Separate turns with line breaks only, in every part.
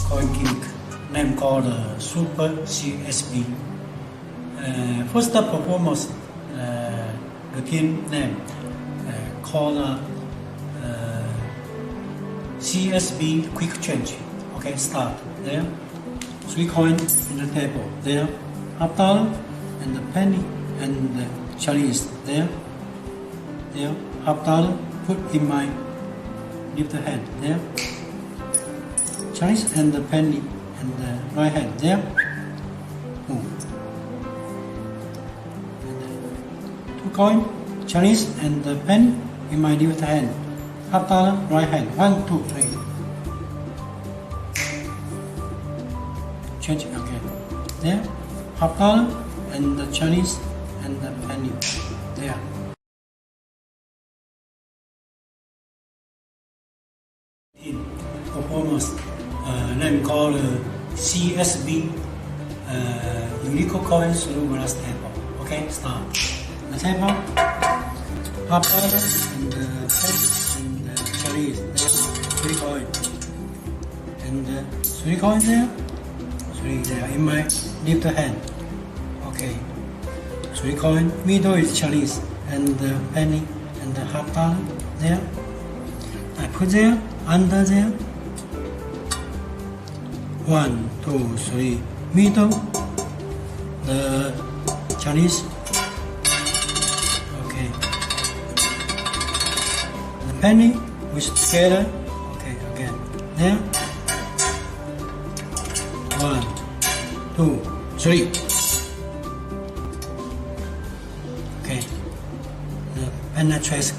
coin gimmick name called Super CSB. First performance routine name called CSB quick change. Okay, start there. 3 coins in the table there. $50 and the penny and the Chinese there. There, $50 put in my left hand there. Chinese and the penny and the right hand there. Move. 2 coins, Chinese and the penny in my left hand. $50 right hand. 1, 2, 3. Change again. There, $50 and the Chinese and the penny there. Performance name called CSB unique coins through glass table. Okay, start. The table, $50 and the penny and the Chinese there. 3 coins and 3 coins there. 3 there in my left hand. Okay, 3 coins. Middle is Chinese and the penny and the $50 there. I put there, under there. 1, 2, 3. Middle, the Chinese. Okay. The penny with together. Okay, again. There. 1, 2, 3. Okay. The penetrates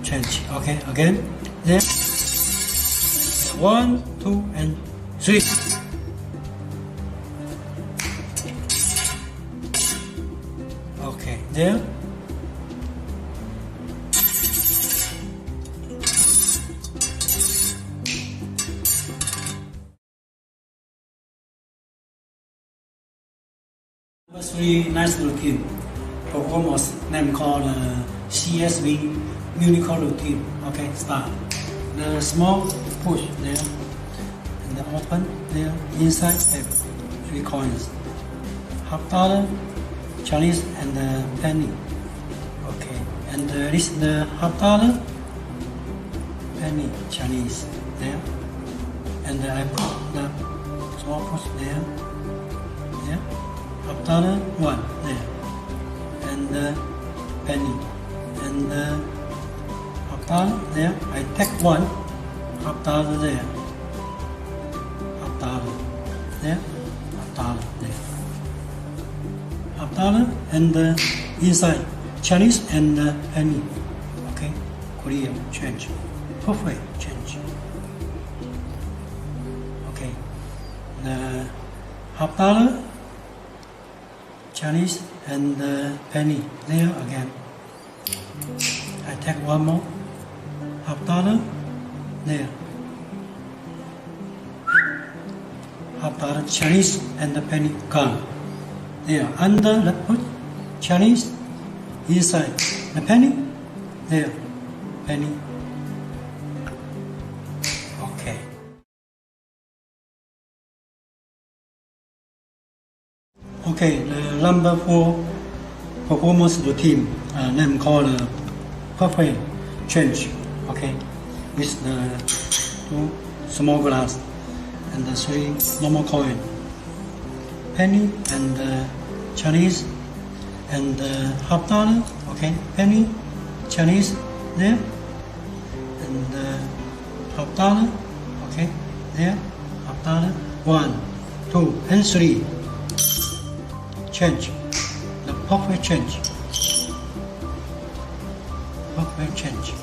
change. Okay, again. There. 1, 2, and 3. Okay, there. Number 3, nice routine. Performance name called CSB unique routine. Okay, start. The small push there and the open there inside table. 3 coins. $50 Chinese and the penny. Okay, and this is the $50 penny Chinese there. And I put the small push there. There. $50 1 there. And the penny. And the $50 there. I take 1. $50 there. $50 there. $50 there. $50 and the inside Chinese and the penny. Okay, clear change. Perfect change. Okay, the $50 Chinese and the penny there again. I take 1 more. $50 there. $50 Chinese and the penny gone. There under the put Chinese inside the penny there. Penny. Okay. Okay, the number 4 performance routine name called perfect change. Okay, with the 2 small glass and the 3 normal coin. Penny and Chinese and $50. Okay, penny Chinese there and $50. Okay, there $50. 1, 2, and 3. Change. The perfect change. Perfect change.